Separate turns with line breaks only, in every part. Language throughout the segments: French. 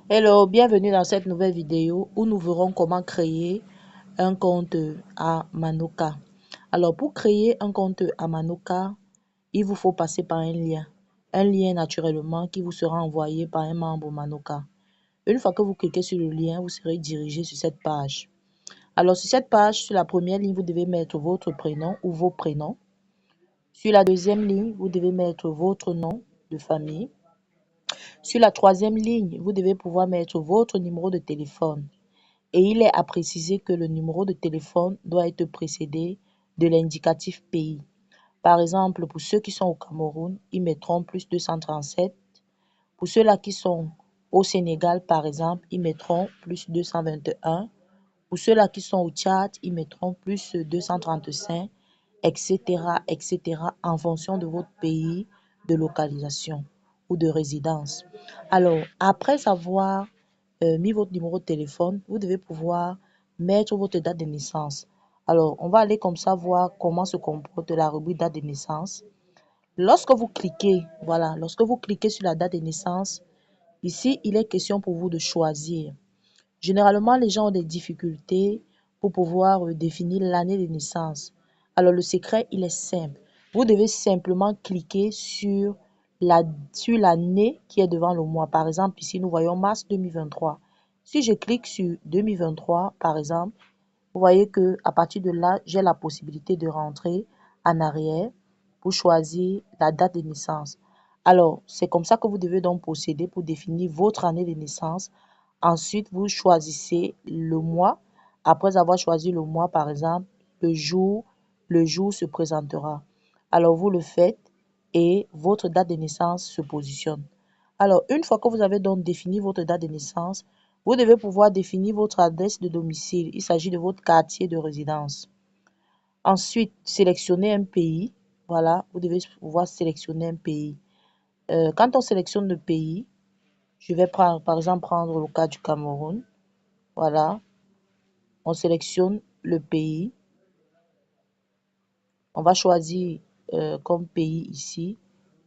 Hello, bienvenue dans cette nouvelle vidéo où nous verrons comment créer un compte à Manoka. Alors, pour créer un compte à Manoka, il vous faut passer par un lien. Un lien naturellement qui vous sera envoyé par un membre Manoka. Une fois que vous cliquez sur le lien, vous serez dirigé sur cette page. Alors, sur cette page, sur la première ligne, vous devez mettre votre prénom ou vos prénoms. Sur la deuxième ligne, vous devez mettre votre nom de famille. Sur la troisième ligne, vous devez pouvoir mettre votre numéro de téléphone. Et il est à préciser que le numéro de téléphone doit être précédé de l'indicatif pays. Par exemple, pour ceux qui sont au Cameroun, ils mettront plus 237. Pour ceux-là qui sont au Sénégal, par exemple, ils mettront plus 221. Pour ceux-là qui sont au Tchad, ils mettront plus 235, etc., etc., en fonction de votre pays de localisation ou de résidence. Alors, après avoir mis votre numéro de téléphone, vous devez pouvoir mettre votre date de naissance. Alors, on va aller comme ça voir comment se comporte la rubrique date de naissance. Lorsque vous cliquez, voilà, lorsque vous cliquez sur la date de naissance, ici, il est question pour vous de choisir. Généralement, les gens ont des difficultés pour pouvoir définir l'année de naissance. Alors, le secret, il est simple. Vous devez simplement cliquer sur l'année qui est devant le mois. Par exemple, ici, nous voyons mars 2023. Si je clique sur 2023, par exemple, vous voyez que à partir de là, j'ai la possibilité de rentrer en arrière pour choisir la date de naissance. Alors, c'est comme ça que vous devez donc procéder pour définir votre année de naissance. Ensuite, vous choisissez le mois. Après avoir choisi le mois, par exemple, le jour se présentera. Alors, vous le faites et votre date de naissance se positionne. Alors, une fois que vous avez donc défini votre date de naissance, vous devez pouvoir définir votre adresse de domicile. Il s'agit de votre quartier de résidence. Ensuite, sélectionnez un pays. Voilà, vous devez pouvoir sélectionner un pays. Quand on sélectionne le pays, je vais par exemple prendre le cas du Cameroun. Voilà, on sélectionne le pays. On va choisir comme pays ici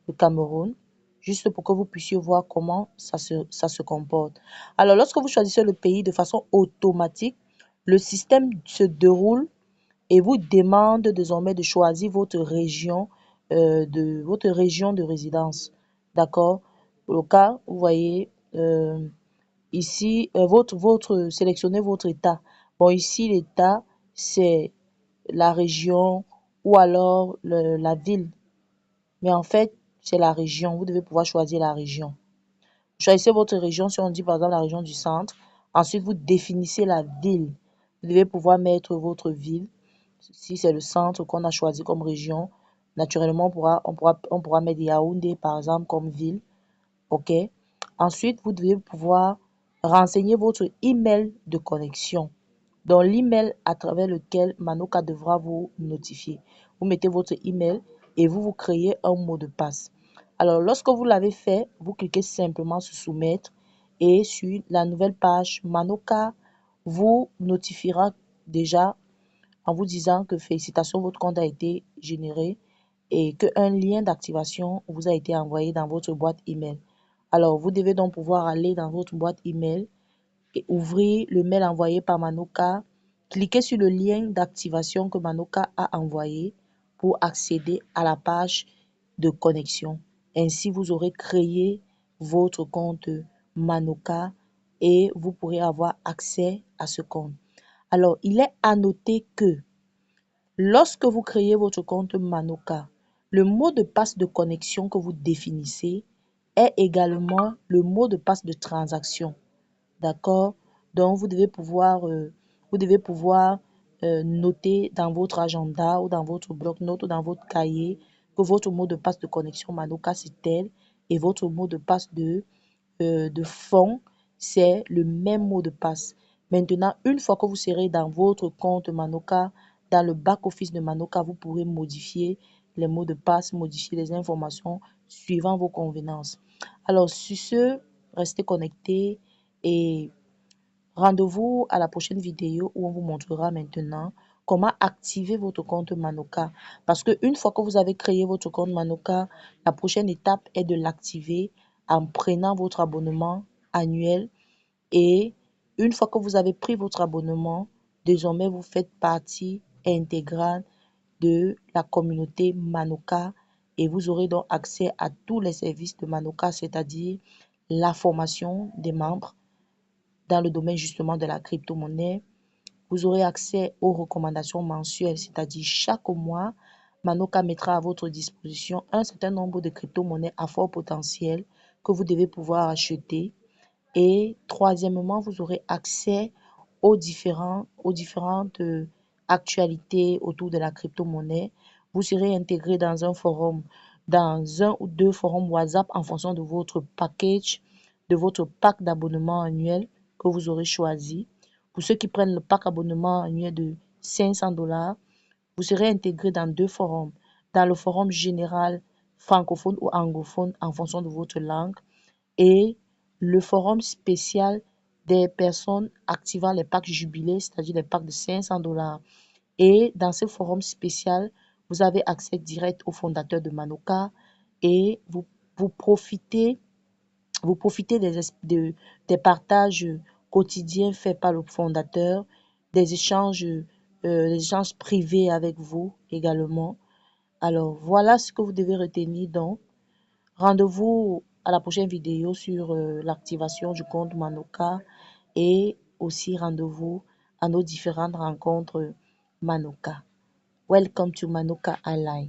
le Cameroun, juste pour que vous puissiez voir comment ça se comporte. Alors, lorsque vous choisissez le pays de façon automatique, le système se déroule et vous demande désormais de choisir votre région de résidence. D'accord? Pour le cas, vous voyez ici, sélectionnez votre état. Bon, ici, l'état, c'est la région ou alors la ville. Mais en fait, c'est la région. Vous devez pouvoir choisir la région. Choisissez votre région, si on dit par exemple la région du centre. Ensuite, vous définissez la ville. Vous devez pouvoir mettre votre ville. Si c'est le centre qu'on a choisi comme région, naturellement, on pourra mettre Yaoundé, par exemple, comme ville. OK? Ensuite, vous devez pouvoir renseigner votre email de connexion. Donc, l'email à travers lequel Manoka devra vous notifier. Vous mettez votre email et vous créez un mot de passe. Alors, lorsque vous l'avez fait, vous cliquez simplement sur soumettre et sur la nouvelle page, Manoka vous notifiera déjà en vous disant que félicitations, votre compte a été généré et qu'un lien d'activation vous a été envoyé dans votre boîte email. Alors, vous devez donc pouvoir aller dans votre boîte email et ouvrir le mail envoyé par Manoka. Cliquez sur le lien d'activation que Manoka a envoyé pour accéder à la page de connexion. Ainsi, vous aurez créé votre compte Manoka et vous pourrez avoir accès à ce compte. Alors, il est à noter que lorsque vous créez votre compte Manoka, le mot de passe de connexion que vous définissez est également le mot de passe de transaction. D'accord? Donc, vous devez pouvoir noter dans votre agenda ou dans votre bloc-notes ou dans votre cahier que votre mot de passe de connexion Manoka, c'est tel et votre mot de passe de fond, c'est le même mot de passe. Maintenant, une fois que vous serez dans votre compte Manoka, dans le back-office de Manoka, vous pourrez modifier les mots de passe, modifier les informations suivant vos convenances. Alors, sur ce, restez connectés et rendez-vous à la prochaine vidéo où on vous montrera maintenant comment activer votre compte Manoka. Parce qu'une fois que vous avez créé votre compte Manoka, la prochaine étape est de l'activer en prenant votre abonnement annuel Et une fois que vous avez pris votre abonnement, désormais vous faites partie intégrale de la communauté Manoka et vous aurez donc accès à tous les services de Manoka, c'est-à-dire la formation des membres dans le domaine justement de la crypto-monnaie. Vous aurez accès aux recommandations mensuelles, c'est-à-dire chaque mois, Manoka mettra à votre disposition un certain nombre de crypto-monnaies à fort potentiel que vous devez pouvoir acheter. Et troisièmement, vous aurez accès aux différentes actualités autour de la crypto-monnaie. Vous serez intégré dans un forum, dans un ou deux forums WhatsApp en fonction de votre package, de votre pack d'abonnement annuel que vous aurez choisi. Pour ceux qui prennent le pack abonnement annuel de 500 $, vous serez intégré dans deux forums. Dans le forum général francophone ou anglophone en fonction de votre langue et le forum spécial des personnes activant les packs jubilés, c'est-à-dire les packs de 500 $. Et dans ce forum spécial, vous avez accès direct au fondateur de Manoka et vous profitez, vous profitez des partages quotidiens faits par le fondateur, des échanges privés avec vous également. Alors voilà ce que vous devez retenir donc. Rendez-vous à la prochaine vidéo sur l'activation du compte Manoka et aussi rendez-vous à nos différentes rencontres Manoka. Welcome to Manoka Align.